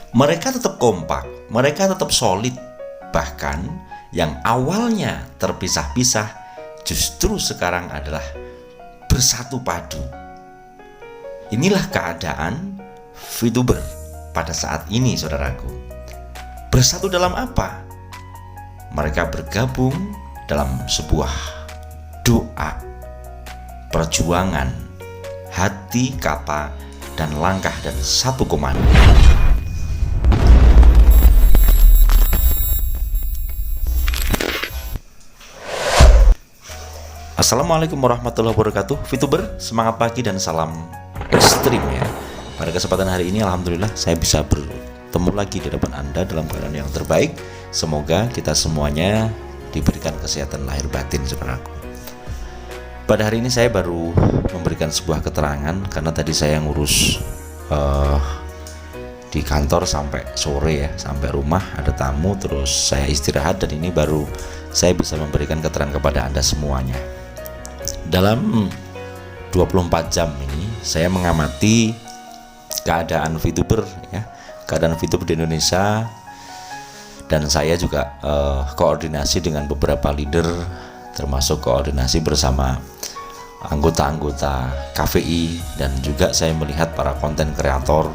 Mereka tetap kompak, mereka tetap solid. Bahkan yang awalnya terpisah-pisah justru sekarang adalah bersatu padu. Inilah keadaan VTuber pada saat ini, saudaraku. Bersatu dalam apa? Mereka bergabung dalam sebuah doa, perjuangan, hati, kata, dan langkah, dan satu komando. Assalamualaikum warahmatullahi wabarakatuh. VTuber, semangat pagi dan salam ekstrim ya. Pada kesempatan hari ini alhamdulillah saya bisa bertemu lagi di depan Anda dalam keadaan yang terbaik. Semoga kita semuanya diberikan kesehatan lahir batin, saudaraku. Pada hari ini saya baru memberikan sebuah keterangan karena tadi saya ngurus di kantor sampai sore ya, sampai rumah ada tamu, terus saya istirahat dan ini baru saya bisa memberikan keterangan kepada Anda semuanya. Dalam 24 jam ini saya mengamati keadaan VTuber ya, keadaan VTuber di Indonesia, dan saya juga koordinasi dengan beberapa leader, termasuk koordinasi bersama anggota-anggota KVI, dan juga saya melihat para konten kreator,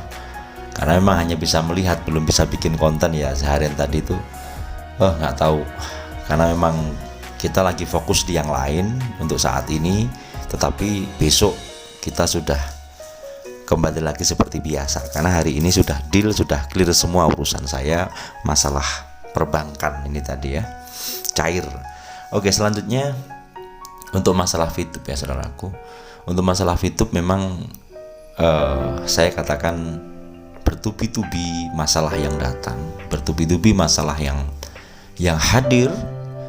karena memang hanya bisa melihat belum bisa bikin konten ya seharian tadi itu nggak tahu, karena memang kita lagi fokus di yang lain untuk saat ini, tetapi besok kita sudah kembali lagi seperti biasa karena hari ini sudah deal, sudah clear semua urusan saya masalah perbankan ini tadi ya, cair. Oke, selanjutnya untuk masalah VTube ya saudaraku. Untuk masalah VTube memang saya katakan bertubi-tubi masalah yang datang, bertubi-tubi masalah yang hadir.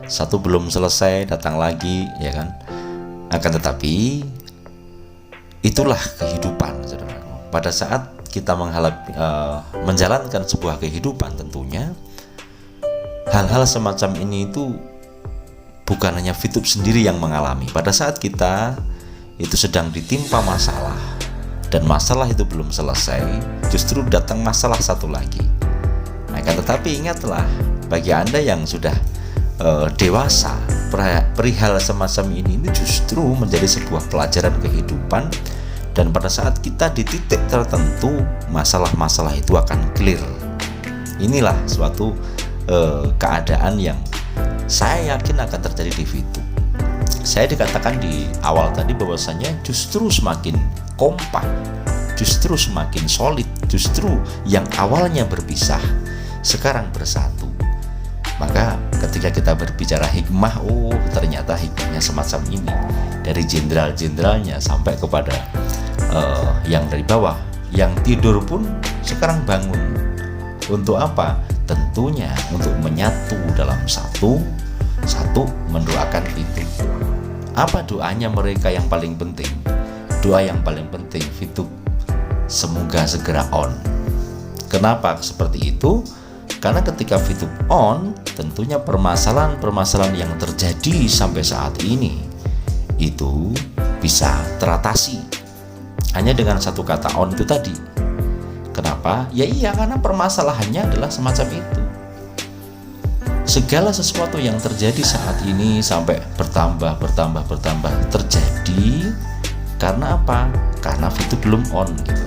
Satu belum selesai, datang lagi ya kan. Akan tetapi itulah kehidupan, saudaraku. Pada saat kita menjalankan sebuah kehidupan, tentunya hal-hal semacam ini itu bukan hanya VTube sendiri yang mengalami. Pada saat kita itu sedang ditimpa masalah dan masalah itu belum selesai, justru datang masalah satu lagi. Akan tetapi ingatlah, bagi Anda yang sudah dewasa, perihal semacam ini justru menjadi sebuah pelajaran kehidupan, dan pada saat kita di titik tertentu masalah-masalah itu akan clear. Inilah suatu keadaan yang saya yakin akan terjadi di VTube. Saya dikatakan di awal tadi bahwasanya justru semakin kompak, justru semakin solid, justru yang awalnya berpisah sekarang bersatu. Maka ketika kita berbicara hikmah, ternyata hikmahnya semacam ini, dari jenderal-jenderalnya sampai kepada yang dari bawah, yang tidur pun sekarang bangun. Untuk apa? Tentunya untuk menyatu dalam satu mendoakan itu. Apa doanya mereka yang paling penting? Doa yang paling penting VTube semoga segera on. Kenapa seperti itu? Karena ketika VTube on, tentunya permasalahan-permasalahan yang terjadi sampai saat ini itu bisa teratasi hanya dengan satu kata on itu tadi. Kenapa? Ya iya, karena permasalahannya adalah semacam itu. Segala sesuatu yang terjadi saat ini sampai bertambah terjadi karena apa? Karena VTube belum on gitu.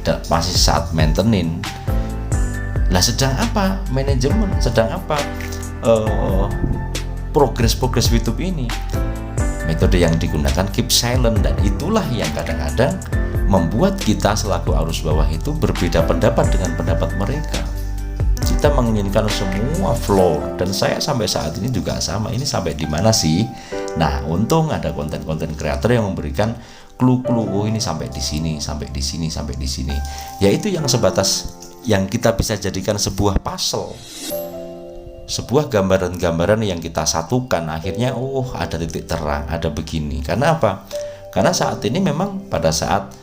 Dan masih saat maintenance. Lah sedang apa manajemen, sedang apa progres VTube ini? Metode yang digunakan keep silent, dan itulah yang kadang-kadang membuat kita selaku arus bawah itu berbeda pendapat dengan pendapat mereka. Kita menginginkan semua flow, dan saya sampai saat ini juga sama. Ini sampai di mana sih? Nah, untung ada konten-konten kreator yang memberikan clue-clue, ini sampai di sini, sampai di sini, sampai di sini. Yaitu yang sebatas yang kita bisa jadikan sebuah puzzle, sebuah gambaran-gambaran yang kita satukan, akhirnya ada titik terang, ada begini. Karena apa? Karena saat ini memang pada saat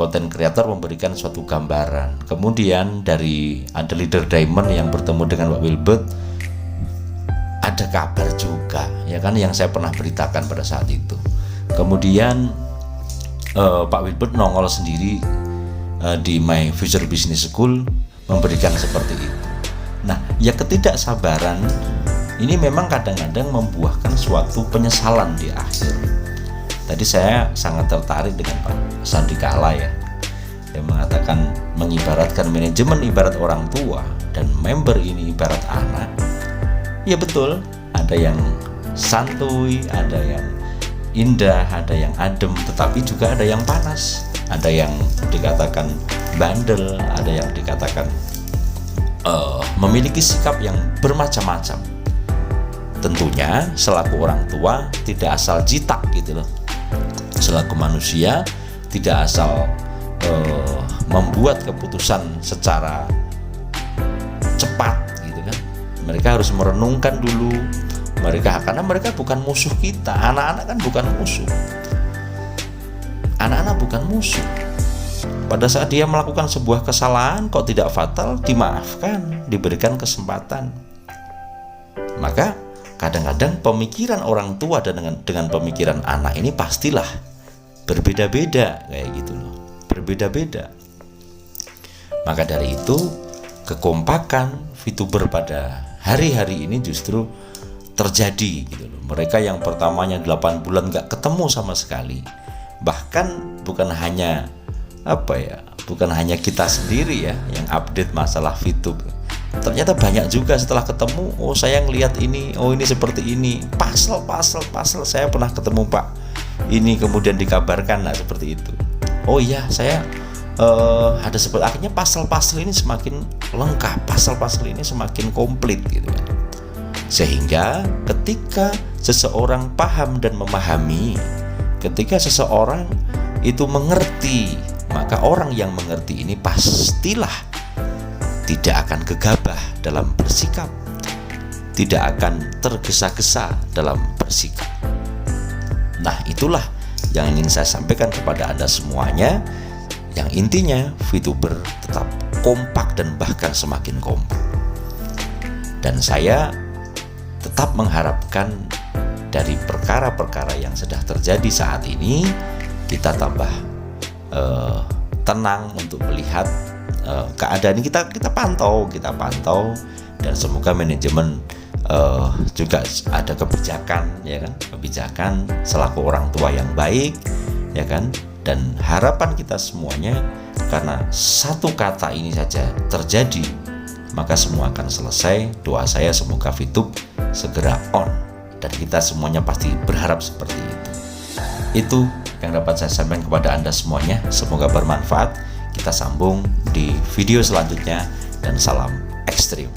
konten kreator memberikan suatu gambaran, kemudian dari ada leader Diamond yang bertemu dengan Pak Wilbert, ada kabar juga ya kan, yang saya pernah beritakan pada saat itu. Kemudian Pak Wilbert nongol sendiri di My Future Business School memberikan seperti itu. Nah, ya ketidaksabaran ini memang kadang-kadang membuahkan suatu penyesalan di akhir. Tadi saya sangat tertarik dengan Pak Sandikala ya, yang mengatakan mengibaratkan manajemen ibarat orang tua dan member ini ibarat anak. Ya betul, ada yang santuy, ada yang indah, ada yang adem, tetapi juga ada yang panas, ada yang dikatakan bandel, ada yang dikatakan memiliki sikap yang bermacam-macam. Tentunya selaku orang tua tidak asal jitak gitu loh. Selaku manusia tidak asal membuat keputusan secara cepat gitu kan. Mereka harus merenungkan dulu. Karena mereka bukan musuh kita. Anak-anak kan bukan musuh. Anak-anak bukan musuh. Pada saat dia melakukan sebuah kesalahan kok tidak fatal, dimaafkan, diberikan kesempatan. Maka kadang-kadang pemikiran orang tua dan dengan pemikiran anak ini pastilah berbeda-beda kayak gitu loh. Berbeda-beda. Maka dari itu kekompakan VTuber pada hari-hari ini justru terjadi gitu loh. Mereka yang pertamanya 8 bulan gak ketemu sama sekali, bahkan bukan hanya kita sendiri ya yang update masalah VTube. Ternyata banyak juga setelah ketemu, oh saya ngelihat ini, oh ini seperti ini, pasal saya pernah ketemu Pak ini, kemudian dikabarkan, nah seperti itu. Oh iya, saya ada seperti, akhirnya pasal ini semakin lengkap, pasal ini semakin komplit gitu kan. Sehingga ketika seseorang paham dan memahami, ketika seseorang itu mengerti, maka orang yang mengerti ini pastilah tidak akan gegabah dalam bersikap, tidak akan tergesa-gesa dalam bersikap. Nah, itulah yang ingin saya sampaikan kepada Anda semuanya. Yang intinya VTuber tetap kompak dan bahkan semakin kompak. Dan saya tetap mengharapkan dari perkara-perkara yang sudah terjadi saat ini, kita tambah tenang untuk melihat keadaan ini. Kita pantau dan semoga manajemen juga ada kebijakan ya kan, kebijakan selaku orang tua yang baik ya kan. Dan harapan kita semuanya, karena satu kata ini saja terjadi maka semua akan selesai. Doa saya semoga VTube segera on, dan kita semuanya pasti berharap seperti itu. Itu yang dapat saya sampaikan kepada Anda semuanya. Semoga bermanfaat. Kita sambung di video selanjutnya, dan salam ekstrim.